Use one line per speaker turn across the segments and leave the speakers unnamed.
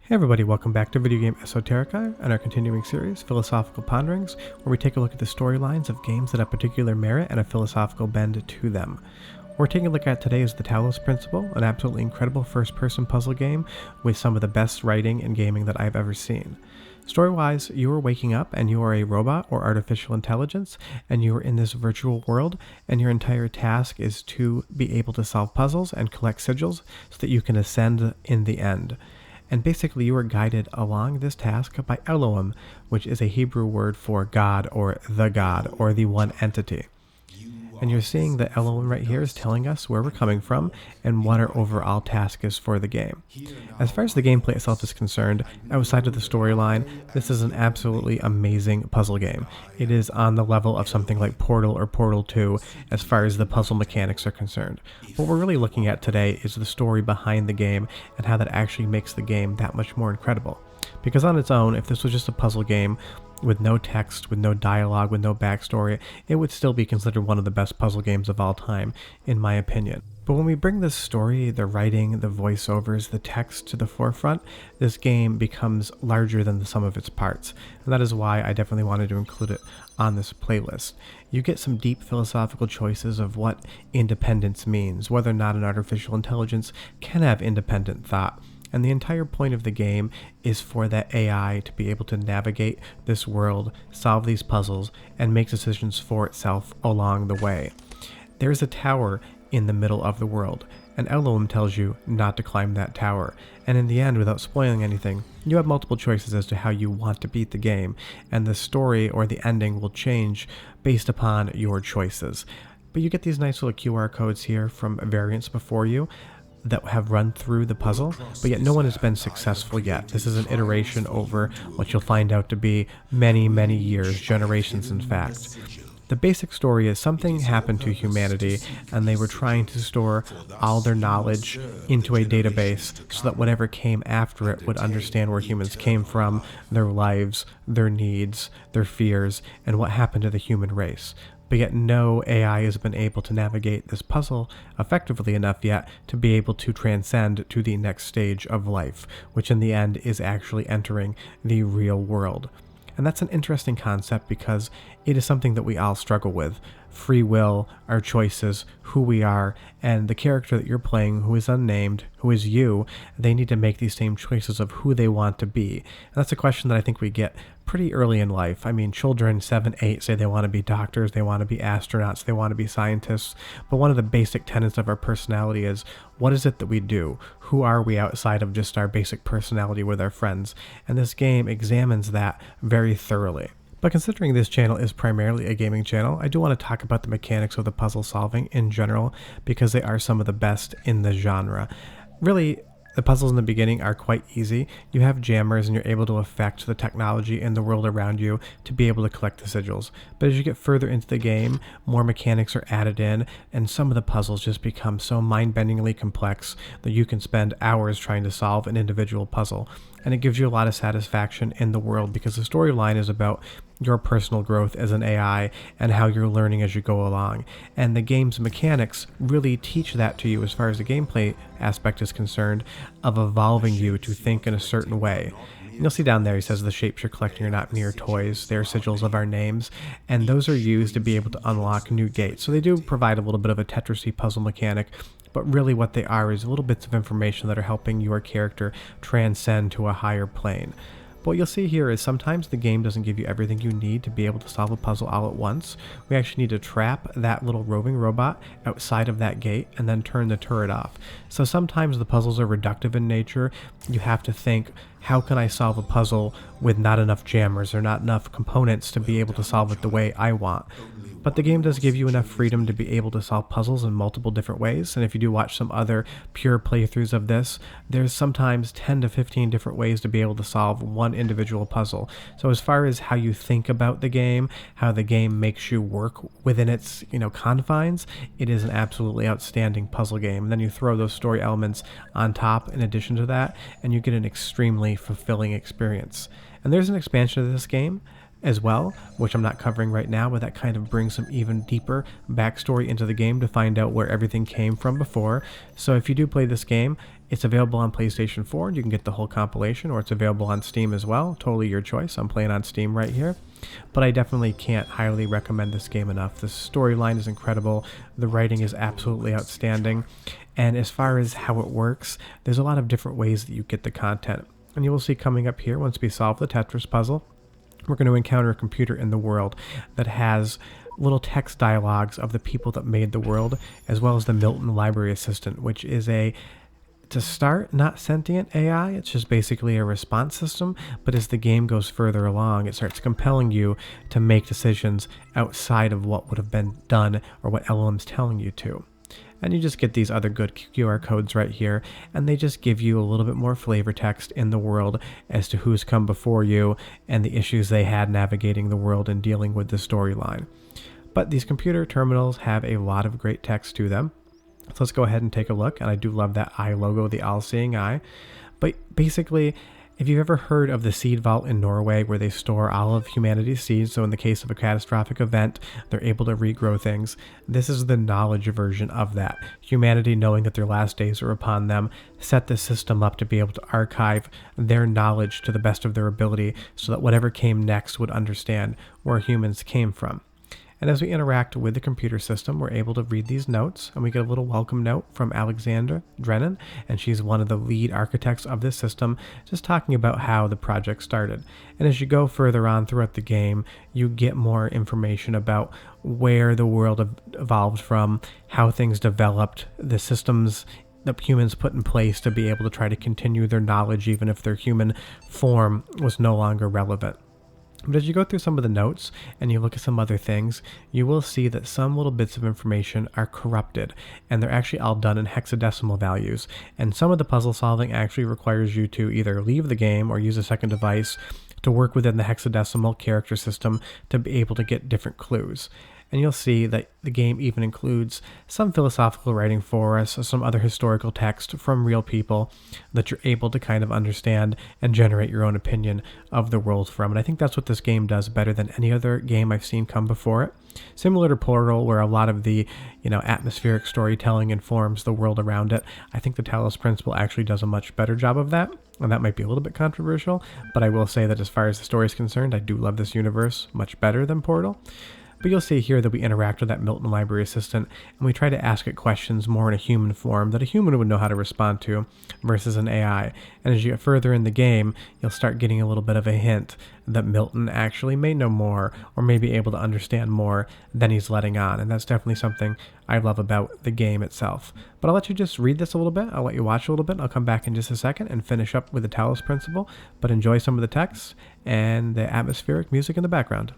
Hey everybody, welcome back to Video Game Esoterica and our continuing series, Philosophical Ponderings, where we take a look at the storylines of games that have particular merit and a philosophical bend to them. What we're taking a look at today is the Talos Principle, an absolutely incredible first-person puzzle game with some of the best writing in gaming that I've ever seen. Story-wise, you are waking up and you are a robot or artificial intelligence, and you are in this virtual world, and your entire task is to be able to solve puzzles and collect sigils so that you can ascend in the end. And basically you are guided along this task by Elohim, which is a Hebrew word for God or the one entity. And you're seeing that Elohim right here is telling us where we're coming from and what our overall task is for the game. As far as the gameplay itself is concerned, outside of the storyline, this is an absolutely amazing puzzle game. It is on the level of something like Portal or Portal 2 as far as the puzzle mechanics are concerned. What we're really looking at today is the story behind the game and how that actually makes the game that much more incredible. Because on its own, if this was just a puzzle game with no text, with no dialogue, with no backstory, it would still be considered one of the best puzzle games of all time, in my opinion. But when we bring this story, the writing, the voiceovers, the text to the forefront, this game becomes larger than the sum of its parts. And that is why I definitely wanted to include it on this playlist. You get some deep philosophical choices of what independence means, whether or not an artificial intelligence can have independent thought. And the entire point of the game is for that AI to be able to navigate this world, solve these puzzles, and make decisions for itself along the way. There's a tower in the middle of the world, and Elohim tells you not to climb that tower. And in the end, without spoiling anything, you have multiple choices as to how you want to beat the game, and the story or the ending will change based upon your choices. But you get these nice little QR codes here from variants before you that have run through the puzzle, but yet no one has been successful yet. This is an iteration over what you'll find out to be many, many years, generations in fact. The basic story is something happened to humanity and they were trying to store all their knowledge into a database so that whatever came after it would understand where humans came from, their lives, their needs, their fears, and what happened to the human race. But yet no AI has been able to navigate this puzzle effectively enough yet to be able to transcend to the next stage of life, which in the end is actually entering the real world. And that's an interesting concept because it is something that we all struggle with. Free will, our choices, who we are, and the character that you're playing, who is unnamed, who is you, they need to make these same choices of who they want to be. And that's a question that I think we get pretty early in life. I mean, children 7, 8 say they want to be doctors, they want to be astronauts, they want to be scientists. But one of the basic tenets of our personality is, what is it that we do? Who are we outside of just our basic personality with our friends? And this game examines that very thoroughly. But considering this channel is primarily a gaming channel, I do want to talk about the mechanics of the puzzle solving in general because they are some of the best in the genre. Really, the puzzles in the beginning are quite easy. You have jammers and you're able to affect the technology in the world around you to be able to collect the sigils. But as you get further into the game, more mechanics are added in, and some of the puzzles just become so mind-bendingly complex that you can spend hours trying to solve an individual puzzle. And it gives you a lot of satisfaction in the world because the storyline is about your personal growth as an AI and how you're learning as you go along. And the game's mechanics really teach that to you as far as the gameplay aspect is concerned, of evolving you to think in a certain way. And you'll see down there, he says the shapes you're collecting are not mere toys, they're sigils of our names, and those are used to be able to unlock new gates. So they do provide a little bit of a Tetrisy puzzle mechanic, but really what they are is little bits of information that are helping your character transcend to a higher plane. But what you'll see here is sometimes the game doesn't give you everything you need to be able to solve a puzzle all at once. We actually need to trap that little roving robot outside of that gate and then turn the turret off. So sometimes the puzzles are reductive in nature. You have to think, how can I solve a puzzle with not enough jammers or not enough components to be able to solve it the way I want? But the game does give you enough freedom to be able to solve puzzles in multiple different ways, and if you do watch some other pure playthroughs of this, there's sometimes 10 to 15 different ways to be able to solve one individual puzzle. So as far as how you think about the game, how the game makes you work within its confines, it is an absolutely outstanding puzzle game. And then you throw those story elements on top in addition to that, and you get an extremely fulfilling experience. And there's an expansion of this game as well, which I'm not covering right now, but that kind of brings some even deeper backstory into the game to find out where everything came from before. So if you do play this game, It's available on PlayStation 4, and you can get the whole compilation, or it's available on Steam as well. Totally your choice. I'm playing on Steam right here. But I definitely can't highly recommend this game enough. The storyline is incredible. The writing is absolutely outstanding. And as far as how it works, there's a lot of different ways that you get the content. And you will see coming up here, once we solve the Tetris puzzle, we're going to encounter a computer in the world that has little text dialogues of the people that made the world, as well as the Milton Library Assistant, which is to start, not sentient AI. It's just basically a response system, but as the game goes further along, it starts compelling you to make decisions outside of what would have been done or what LLM's telling you to. And you just get these other good QR codes right here, and they just give you a little bit more flavor text in the world as to who's come before you and the issues they had navigating the world and dealing with the storyline. But these computer terminals have a lot of great text to them. So let's go ahead and take a look. And I do love that eye logo, the all-seeing eye. But basically, if you've ever heard of the seed vault in Norway where they store all of humanity's seeds, so in the case of a catastrophic event, they're able to regrow things, this is the knowledge version of that. Humanity, knowing that their last days are upon them, set the system up to be able to archive their knowledge to the best of their ability so that whatever came next would understand where humans came from. And as we interact with the computer system, we're able to read these notes, and we get a little welcome note from Alexandra Drennan, and she's one of the lead architects of this system, just talking about how the project started. And as you go further on throughout the game, you get more information about where the world evolved from, how things developed, the systems that humans put in place to be able to try to continue their knowledge even if their human form was no longer relevant. But as you go through some of the notes and you look at some other things, you will see that some little bits of information are corrupted, and they're actually all done in hexadecimal values. And some of the puzzle solving actually requires you to either leave the game or use a second device to work within the hexadecimal character system to be able to get different clues. And you'll see that the game even includes some philosophical writing for us, some other historical text from real people that you're able to kind of understand and generate your own opinion of the world from. And I think that's what this game does better than any other game I've seen come before it. Similar to Portal, where a lot of the atmospheric storytelling informs the world around it, I think the Talos Principle actually does a much better job of that. And that might be a little bit controversial, but I will say that as far as the story is concerned, I do love this universe much better than Portal. But you'll see here that we interact with that Milton Library Assistant, and we try to ask it questions more in a human form that a human would know how to respond to versus an AI. And as you get further in the game, you'll start getting a little bit of a hint that Milton actually may know more or may be able to understand more than he's letting on. And that's definitely something I love about the game itself. But I'll let you just read this a little bit. I'll let you watch a little bit. I'll come back in just a second and finish up with the Talos Principle. But enjoy some of the text and the atmospheric music in the background.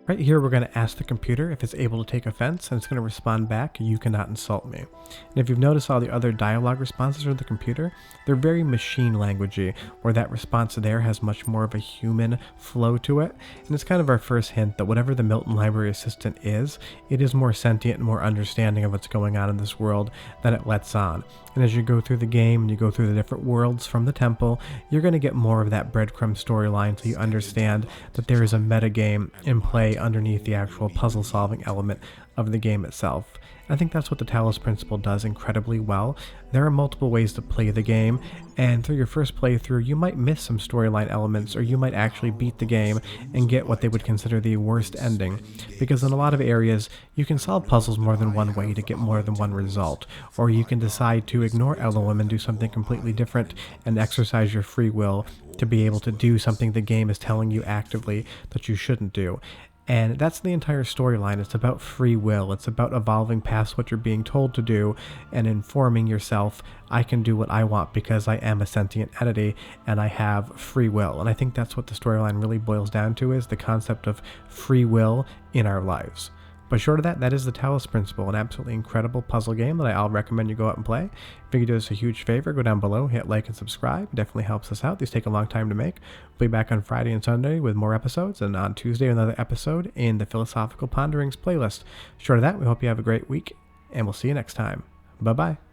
Right here, we're going to ask the computer if it's able to take offense, and it's going to respond back, "You cannot insult me." And if you've noticed all the other dialogue responses from the computer, they're very machine languagey, where that response there has much more of a human flow to it. And it's kind of our first hint that whatever the Milton Library Assistant is, it is more sentient and more understanding of what's going on in this world than it lets on. And as you go through the game and you go through the different worlds from the temple, you're going to get more of that breadcrumb storyline so you understand that there is a metagame in play underneath the actual puzzle solving element of the game itself. And I think that's what the Talos Principle does incredibly well. There are multiple ways to play the game, and through your first playthrough you might miss some storyline elements, or you might actually beat the game and get what they would consider the worst ending, because in a lot of areas you can solve puzzles more than one way to get more than one result, or you can decide to ignore LOM and do something completely different and exercise your free will to be able to do something the game is telling you actively that you shouldn't do. And that's the entire storyline. It's about free will. will. It's about evolving past what you're being told to do and informing yourself, I can do what I want because I am a sentient entity and I have free will. And I think that's what the storyline really boils down to, is the concept of free will in our lives. But short of that, that is the Talos Principle, an absolutely incredible puzzle game that I'll recommend you go out and play. If you could do us a huge favor, go down below, hit like and subscribe. It definitely helps us out. These take a long time to make. We'll be back on Friday and Sunday with more episodes, and on Tuesday another episode in the Philosophical Ponderings playlist. Short of that, we hope you have a great week, and we'll see you next time. Bye-bye.